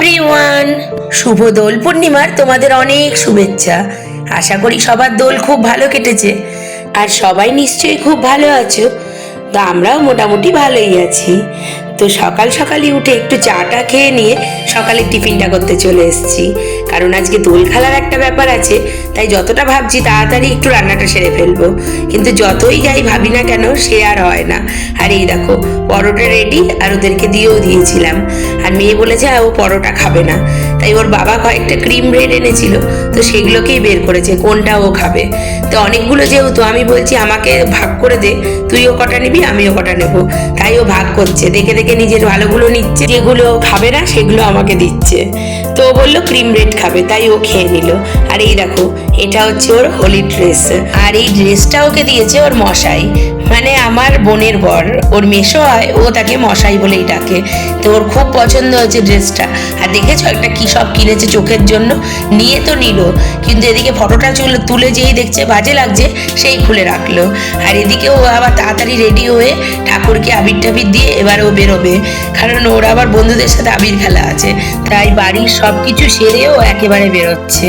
Everyone, শুভ দোল পূর্ণিমার তোমাদের অনেক শুভেচ্ছা। আশা করি সবার দোল খুব ভালো কেটেছে আর সবাই নিশ্চয়ই খুব ভালো আছো। তো আমরাও মোটামুটি ভালোই আছি। তো সকাল সকালই উঠে একটু চাটা খেয়ে নিয়ে সকালে টিফিনটা করতে চলে এসেছি, কারণ আজকে দোল খেলার একটা ব্যাপার আছে। তাই যতটা ভাবছি তাড়াতাড়ি একটু রান্নাটা সেরে ফেলবো, কিন্তু যতই যাই ভাবি না কেন সে আর হয় না। আর এই দেখো পরোটা রেডি, আর ওদেরকে দিয়েও দিয়েছিলাম। আর মেয়ে বলেছে ও পরোটা খাবে না, তাই ওর বাবা কয়েকটা ক্রিম ব্রেড এনেছিল, তো সেগুলোকেই বের করেছে কোনটা ও খাবে। তো অনেকগুলো যেহেতু আমি বলছি আমাকে ভাগ করে দে, তুইও কটা নিবি আমিও কটা নেবো, তাই ও ভাগ করছে। দেখে দেখে নিজের ভালোগুলো নিচ্ছে, যেগুলো খাবে না সেগুলো আমাকে দিচ্ছে। তো ও বললো ক্রিম ব্রেড খাবে, তাই ও খেয়ে নিল। আর এই দেখো এটা হচ্ছে ওর হোলি ড্রেস, আর এই ড্রেসটা ওকে দিয়েছে ওর মশাই, মানে আমার বোনের বর, ওর মেশো হয়, ও তাকে মশাই বলেই ডাকে। তো ওর খুব পছন্দ হয়েছে ড্রেসটা। আর দেখেছো একটা কি সব কিনেছে চোখের জন্য, নিয়ে তো নিল, কিন্তু এদিকে ফটোটা তুলে যেই দেখছে বাজে লাগছে সেই খুলে রাখলো। আর এদিকে ও আবার তাড়াতাড়ি রেডি হয়ে ঠাকুরকে আবির টাবির দিয়ে এবার ও বেরোবে, কারণ ওর আবার বন্ধুদের সাথে আবির খেলা আছে। তাই বাড়ির সব কিছু সেরেও একেবারে বেরোচ্ছে।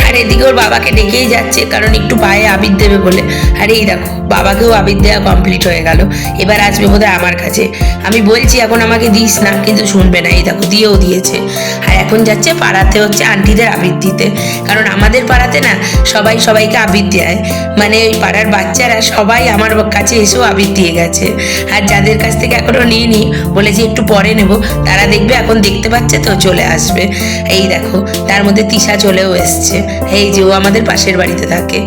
আর এদিকে ওর বাবাকে ডেকেই যাচ্ছে, কারণ একটু পায়ে আবির দেবে বলে। আর এই দেখো বাবাকেও আবির দেওয়া কমপ্লিট হয়ে গেল, এবার আসবে বোধহয় আমার কাছে। আমি বলছি এখন আমাকে দিস না, কিন্তু শুনবে না। এই দেখো দিয়েও দিয়েছে। আর এখন যাচ্ছে পাড়াতে হচ্ছে আন্টিদের আবির দিতে, কারণ আমাদের পাড়াতে না সবাই সবাইকে আবির দেয়, মানে ওই পাড়ার বাচ্চারা সবাই আমার কাছে এসেও আবির দিয়ে গেছে। আর যাদের কাছ থেকে এখনো নিইনি বলেছি একটু পরে নেব, তারা দেখবে এখন দেখতে পাচ্ছে তো চলে আসবে। এই দেখো তার মধ্যে তিশা চলেও এসছে, এই যে ও আমাদের পাশের বাড়িতে থাকে।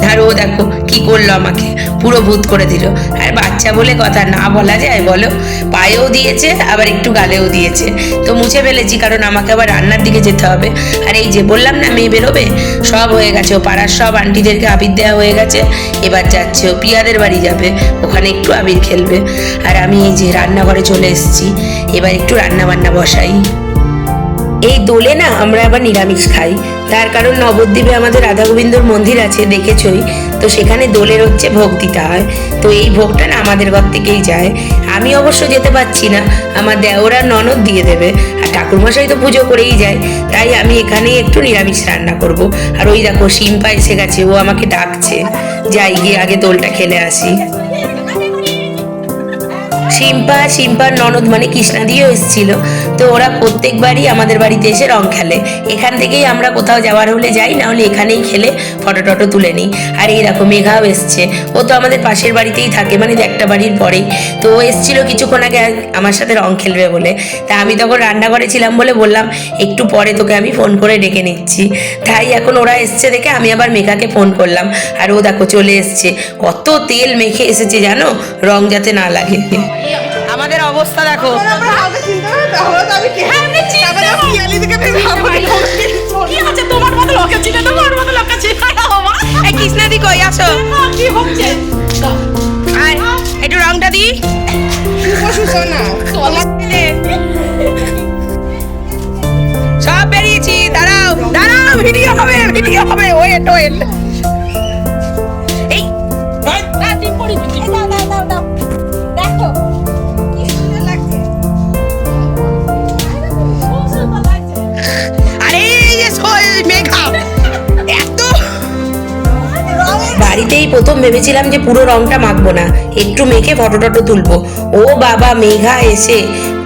আর ও দেখো কি করলো, আমাকে পুরো ভূত করে দিল। আর বাচ্চা বলে কথা না বলা যায় বলো, পায়েও দিয়েছে আবার একটু গালেও দিয়েছে। তো মুছে ফেলেছি, কারণ আমাকে আবার রান্নার দিকে যেতে হবে। আর এই যে বললাম না মেয়ে বেরোবে, সব হয়ে গেছে, ও পাড়ার সব আন্টিদেরকে আবির দেওয়া হয়ে গেছে। এবার যাচ্ছে ও পিয়াদের বাড়ি যাবে, ওখানে একটু আবির খেলবে। আর আমি এই যে রান্নাঘরে চলে এসেছি, এবার একটু রান্না বান্না বসাই। এই দোলে না আমরা আবার নিরামিষ খাই, তার কারণ নবদ্বীপে আমাদের রাধা গোবিন্দর মন্দির আছে দেখেছই, তো সেখানে দোলের হচ্ছে ভোগ দিতে হয়। তো এই ভোগটা না আমাদের ঘর থেকেই যায়। আমি অবশ্য যেতে পারছি না, আমার দেওরা ননদ দিয়ে দেবে, আর ঠাকুরমশাই তো পুজো করেই যায়, তাই আমি এখানেই একটু নিরামিষ রান্না করব। আর ওই দেখো সিম্পা এসে গেছে, ও আমাকে ডাকছে, যাই গিয়ে আগে দোলটা খেলে আসি। সিম্পার ননদ মানে কৃষ্ণা দিয়েও এসেছিল। তো ওরা প্রত্যেকবারই আমাদের বাড়িতে এসে রং খেলে, এখান থেকেই আমরা কোথাও যাওয়ার হলে যাই, না হলে এখানেই খেলে ফটো টটো তুলে নিই। আর এই দেখো মেঘাও এসছে, ও তো আমাদের পাশের বাড়িতেই থাকে, মানে একটা বাড়ির পরেই। তো ও এসেছিল কিছুক্ষণ আগে আমার সাথে রং খেলবে বলে। তা আমি তখন রান্নাঘরে ছিলাম বলে বললাম একটু পরে তোকে আমি ফোন করে ডেকে নিচ্ছি। তাই এখন ওরা এসছে দেখে আমি আবার মেঘাকে ফোন করলাম, আর ও দেখো চলে এসছে। কত তেল মেখে এসেছে জানো, রং যাতে না লাগে। আমাদের অবস্থা দেখো, কৃষ্ণাদি কই আসো, একটু রংটা দি। সব বেরিয়েছি, দাঁড়াও দাঁড়াও, ভিডিও হবে ভিডিও হবে, ওয়েট ওয়েট। এই বাড়িতেই প্রথম ভেবেছিলাম যে পুরো রংটা মাখবো না, একটু মেখে ফটো টটো তুলবো। ও বাবা মেঘা এসে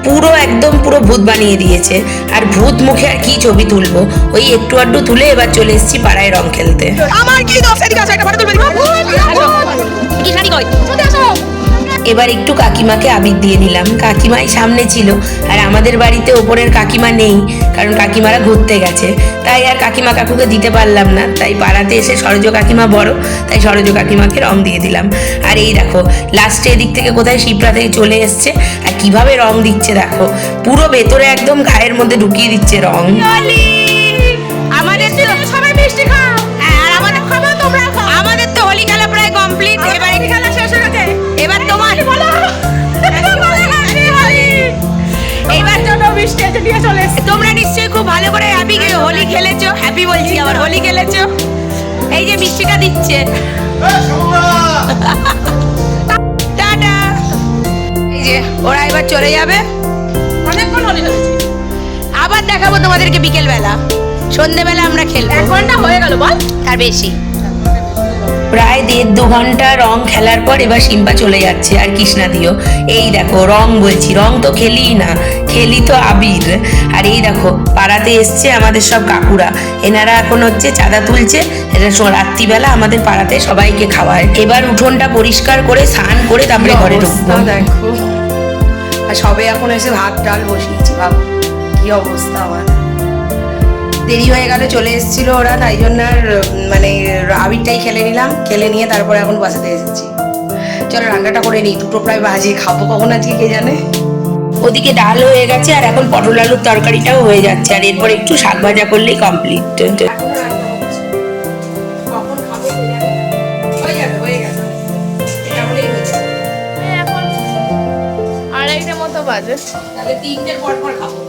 পুরো একদম পুরো ভূত বানিয়ে দিয়েছে। আর ভূত মুখে আর কি ছবি তুলবো, ওই একটু আড্ডু তুলে এবার চলে এসেছি পাড়ায় রং খেলতে। আমার কি দোষ, এদিকে আসো একটা ফটো তুলবে। এবার একটু কাকিমাকে আবির দিয়ে নিলাম, কাকিমাই সামনে ছিল। আর আমাদের বাড়িতে ওপরের কাকিমা নেই, কারণ কাকিমারা ঘুরতে গেছে, তাই আর কাকিমা কাকুকে দিতে পারলাম না। তাই পাড়াতে এসে সরোজ কাকিমা বড়, তাই সরোজ কাকিমাকে রং দিয়ে দিলাম। আর এই দেখো লাস্টে এদিক থেকে কোথায় শিপ্রা থেকে চলে এসছে, আর কিভাবে রং দিচ্ছে দেখো, পুরো ভেতরে একদম গায়ের মধ্যে ঢুকিয়ে দিচ্ছে রং। আমাদের সবাই মিষ্টি খাও, আর আমাদের খাবো তোমরা খাও। আমাদের তো হোলি খেলা প্রায় কমপ্লিট, এবার খেলা শেষ হয়ে গেছে, এবার তোমার বলো। এইবার জন্য মিষ্টি এসে দিয়ে চলে এসেছে। তোমরা নিশ্চয়ই খুব ভালো করে হ্যাপি হোলি খেলেছো, হ্যাপি বলছি আবার হোলি খেলেছো। এই যে মিষ্টিটা দিচ্ছে, টাটা। এই যে ওরা এবার চলে যাবে, অনেকক্ষণ হোলি হয়েছে। আবার দেখাবো তোমাদেরকে বিকেল বেলা, সন্ধ্যেবেলা আমরা খেলবো। 1 ঘন্টা হয়ে গেল বল, তার বেশি। প্রায় 1.5-2 ঘন্টা রং খেলার পর এবার সিম্পা চলে যাচ্ছে, আর কৃষ্ণা দিও। এই দেখো রং বলছি, রং তো খেলি না, খেলি তো আবির। আর এই দেখো পাড়াতে এসছে আমাদের সব কাকুরা, এনারা এখন হচ্ছে চাঁদা তুলছে, এটা রাত্রিবেলা আমাদের পাড়াতে সবাইকে খাওয়ায়। এবার উঠোনটা পরিষ্কার করে স্নান করে তারপরে ঘরে ঢুকবো। দেখো আর সবে এখন এসে ভাত ডাল বসিয়েছি, বাবা কি অবস্থা আমার। দেরি হয়ে গেল, চলে এসেছিল ওরা, তাই জন্য আর মানে আবিরটাই খেলে নিলাম, খেলে নিয়ে তারপরে এখন বাসাতে এসেছি। চলো রান্নাটা করে নিই, 2টো প্রায় বাজে, খাবো কখন আজকে কে জানে। ওদিকে ডাল হয়ে গেছে আর এখন পটল আলুর তরকারিটাও হয়ে যাচ্ছে, আর এরপর একটু শাক ভাজা করলেই কমপ্লিট। এখন 2:30 মতো বাজে, তাহলে 3টের পর খাবো।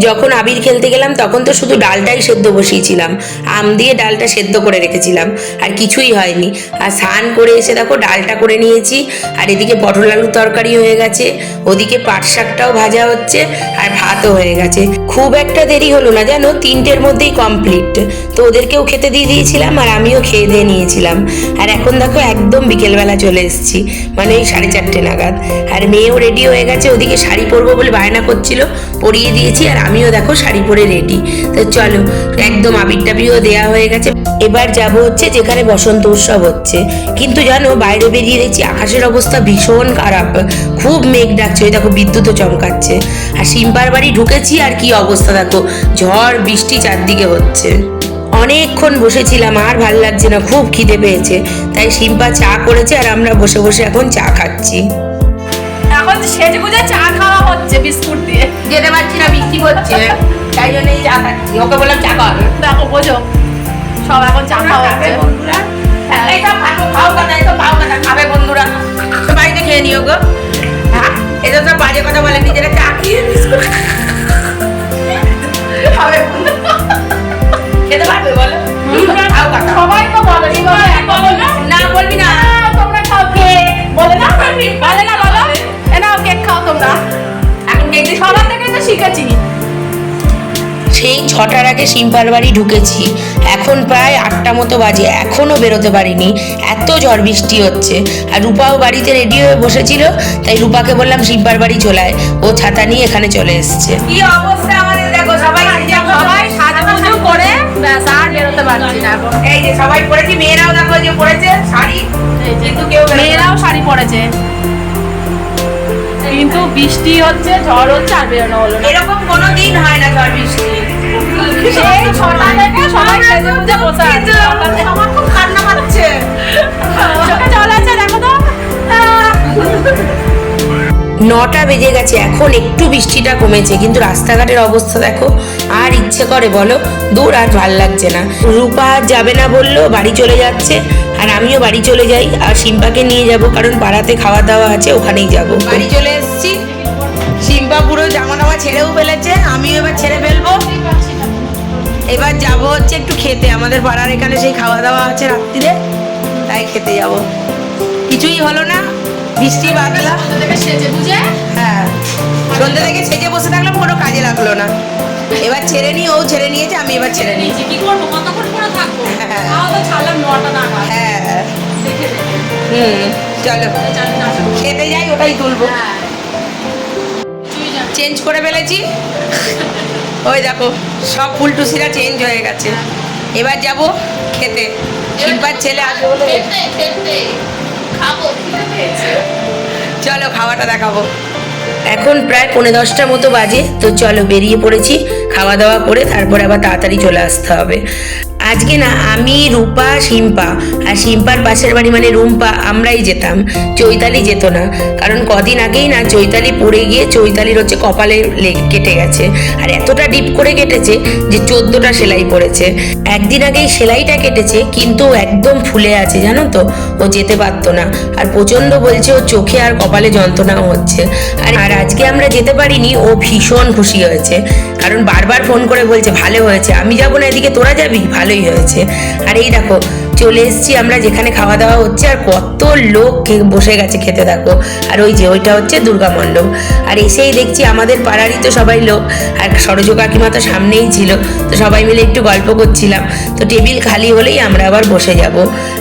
যখন আবির খেলতে গেলাম তখন তো শুধু ডালটাই সেদ্ধ বসিয়েছিলাম, আম দিয়ে ডালটা সেদ্ধ করে রেখেছিলাম, আর কিছুই হয়নি। আর স্নান করে এসে দেখো ডালটা করে নিয়েছি, আর এদিকে পটল আলুর তরকারি হয়ে গেছে, ওদিকে পাট শাকটাও ভাজা হচ্ছে, আর ভাতও হয়ে গেছে। খুব একটা দেরি হলো না জানো, 3টের মধ্যেই কমপ্লিট। তো ওদেরকেও খেতে দিয়ে দিয়েছিলাম আর আমিও খেয়ে দিয়ে নিয়েছিলাম। আর এখন দেখো একদম বিকেলবেলা চলে এসেছি, মানে ওই 4:30 নাগাদ। আর মেয়েও রেডি হয়ে গেছে, ওদিকে শাড়ি পরবো বলে বায়না করছিল, পরিয়ে দিয়েছি, আর আমিও দেখো শাড়ি পরে রেডি। তো চলো একদম আবির টাবিও দেওয়া হয়ে গেছে। এবার যাব হচ্ছে যেখানে বসন্ত উৎসব হচ্ছে, কিন্তু জানো বাইরে বেরিয়ে দেখছি আকাশের অবস্থা ভীষণ খারাপ, খুব মেঘ ডাকছে, ওই দেখো বিদ্যুৎও চমকাচ্ছে। আর সিম্পার বাড়ি ঢুকেছি আর কি অবস্থা দেখো, ঝড় বৃষ্টি চারদিকে হচ্ছে। অনেকক্ষণ বসেছিলাম, আর ভাল লাগছে না, খুব খিদে পেয়েছে, তাই সিম্পা চা করেছে আর আমরা বসে বসে এখন চা খাচ্ছি। এখন সেজে গুজে চা খাওয়া হচ্ছে বিস্কুট দিয়ে, যেতে পারছি না, বৃষ্টি হচ্ছে, তাই জন্যই চা খাচ্ছি। ওকে বললাম চা কর, দেখো বোঝো সব এখন চা খাওয়া হচ্ছে। বন্ধুরা খাবে বন্ধুরা, বাড়িতে খেয়ে নিও গো। হ্যাঁ এটা তো বাজে কথা বলে, নিজেরা চা খেয়ে বিস্কুট খাবে, খেতে পারবে বলো? সবাই তো বলে না বলবি না, তোমরা খাও কেক, বলে না বলে না, বলো এ নাও কেক খাও তোমরা। এখন কেক সবার থেকে তো শিখেছি। সেই 6টার আগে সিম্পার বাড়ি ঢুকেছি, এখন প্রায় 8টা মতো বাজে, এখনো বেরোতে পারিনি, এত ঝড় বৃষ্টি হচ্ছে। আর রূপাও বাড়িতে রেডি হয়ে বসেছিল, তাই রূপাকে বললাম সিম্পার বাড়ি চলায়, ও ছাতা নিয়ে এখানে চলে এসছে। কি অবস্থা আমাদের দেখো, সবাই সবাই সাজুগুজু করে ব্যাস আর বেরোতে পারছি না এখন। এই যে সবাই পরেছি, মেয়েরাও দেখো যে পরেছে শাড়ি, কিন্তু কেউ মেয়েরাও শাড়ি পরেছে, কিন্তু বৃষ্টি হচ্ছে, ঝড় হচ্ছে, আর বেরোনো হলো না। এরকম কোনোদিন হয় না ঝড় বৃষ্টি। সেই 6টা থেকে সবাই সেজে গুজে বসে আছে। আমার খুব কান্না পাচ্ছে, চোখে জল আছে দেখো তো। 9টা বেজে গেছে, এখন একটু বৃষ্টিটা কমেছে, কিন্তু রাস্তাঘাটের অবস্থা দেখো, আর ইচ্ছে করে বলো, দূর আর ভাল লাগছে না। রূপা যাবে না বললো, বাড়ি চলে যাচ্ছে, আর আমিও বাড়ি চলে যাই, আর সিম্পাকে নিয়ে যাব, কারণ পাড়াতে খাওয়া দাওয়া আছে, ওখানেই যাব। বাড়ি চলে এসেছি, সিম্পা পুরো জামা টামা ছেড়েও ফেলেছে, আমিও এবার ছেড়ে ফেলবো। এবার যাব হচ্ছে একটু খেতে, আমাদের পাড়ার এখানে সেই খাওয়া দাওয়া আছে রাত্রিরে, তাই খেতে যাব। কিছুই হলো না, বৃষ্টি বাদলা, সেজে গুজে হ্যাঁ সন্ধ্যে থেকে সেজে বসে থাকলাম, কোনো কাজে লাগলো না। এবার ছেড়ে নিই, ও ছেড়ে নিয়েছে, আমি এবার ছেড়ে নিই। কি করবো, কতক্ষণ করে থাকবো? হ্যাঁ। তাও তো ছাড়লাম 9টা নাগাদ। হ্যাঁ দেখে দেখে। চলো খেতে যাই, ওটাই তুলবো। হ্যাঁ। তুই যা। চেঞ্জ করে ফেলেছি, ওই দেখো সব ফুলটুসিরা চেঞ্জ হয়ে গেছে। এবার যাব খেতে, সিম্পার ছেলে আসবে বলে। খাবো, খিদে পেয়েছে। চলো খাওয়াটা দেখাবো। এখন প্রায় 9:45 মতো বাজে, তো চলো বেরিয়ে পড়েছি, খাওয়া দাওয়া করে তারপরে আবার তাড়াতাড়ি চলে আসতে হবে। আজকে না আমি, রূপা, সিম্পা আর সিম্পার পাশের বাড়ি মানে রুম্পা, আমরাই যেতাম, চৈতালি যেত না, কারণ কদিন আগেই না চৈতালি পড়ে গিয়ে চৈতালির হচ্ছে কপালে কেটে গেছে, আর এতটা ডিপ করে কেটেছে যে 14টা সেলাই পড়েছে। একদিন আগেই সেলাইটা কেটেছে, কিন্তু একদম ফুলে আছে জানো তো, ও যেতে পারতো না, আর প্রচণ্ড বলছে ও চোখে আর কপালে যন্ত্রণাও হচ্ছে। আর আজকে আমরা যেতে পারিনি, ও ভীষণ খুশি হয়েছে, কারণ বারবার ফোন করে বলছে ভালো হয়েছে, আমি যাবো না এদিকে তোরা যাবি, ভালোই হয়েছে। আর এই দেখো চলে এসেছি আমরা যেখানে খাওয়া দাওয়া হচ্ছে, আর কত লোক বসে গেছে খেতে দেখো। আর ওই যে ওইটা হচ্ছে দুর্গা মণ্ডপ। আর এসেই দেখছি আমাদের পাড়ারই তো সবাই লোক, আর সরোজ কাকিমা তো সামনেই ছিল, তো সবাই মিলে একটু গল্প করছিলাম। তো টেবিল খালি হলেই আমরা আবার বসে যাব।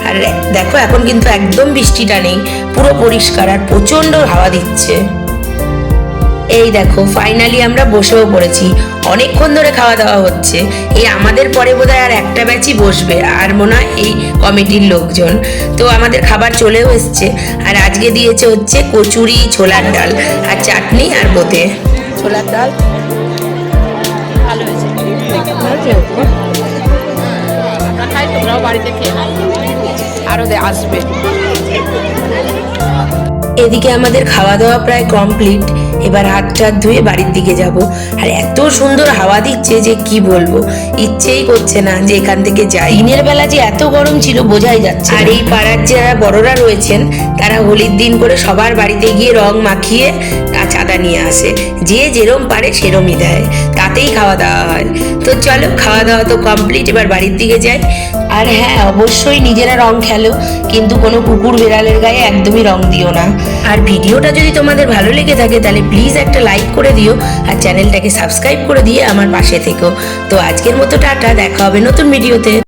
আর দেখো এখন কিন্তু একদম বৃষ্টিটা নেই, পুরো পরিষ্কার আর প্রচণ্ড হাওয়া দিচ্ছে। এই দেখো ফাইনালি আমরা বসেও পড়েছি, অনেকক্ষণ ধরে খাওয়া দাওয়া হচ্ছে। এই আমাদের পরে বোধহয় আর একটা ব্যাচই বসবে, আর মনে হয় এই কমিটির লোকজন। তো আমাদের খাবার চলেও এসছে, আর আজকে দিয়েছে হচ্ছে কচুরি, ছোলার ডাল আর চাটনি আর বোঁদে। ছোলার ডাল ভালো হয়েছে। আমরা খাই, তোমরাও বাড়িতে খেয়ে নাও। আরো আসবে। এদিকে আমাদের খাওয়া দাওয়া প্রায় কমপ্লিট, এবার হাত টাত ধুয়ে বাড়ির দিকে যাব। আর এত সুন্দর হাওয়া দিচ্ছে যে কি বলবো, ইচ্ছেই করছে না যে এখান থেকে যাই। দিনের বেলা যে এত গরম ছিল বোঝাই যাচ্ছে। আর এই পাড়ার যারা বড়রা রয়েছেন তারা হোলির দিন করে সবার বাড়িতে গিয়ে রং মাখিয়ে চাঁদা নিয়ে আসে, যে যেরম পারে সেরমই দেয়, তাতেই খাওয়া দাওয়া হয়। তো চলো, খাওয়া দাওয়া তো কমপ্লিট, এবার বাড়ির দিকে যাই। আর হ্যাঁ, অবশ্যই নিজেরা রং খেলো, কিন্তু কোনো কুকুর বিড়ালের গায়ে একদমই রং দিও না। আর ভিডিওটা যদি তোমাদের ভালো লেগে থাকে তাহলে প্লিজ একটা লাইক করে দিও, আর চ্যানেলটাকে সাবস্ক্রাইব করে দিয়ে আমার পাশে থেকো। তো আজকের মতো টাটা, দেখা হবে নতুন ভিডিওতে।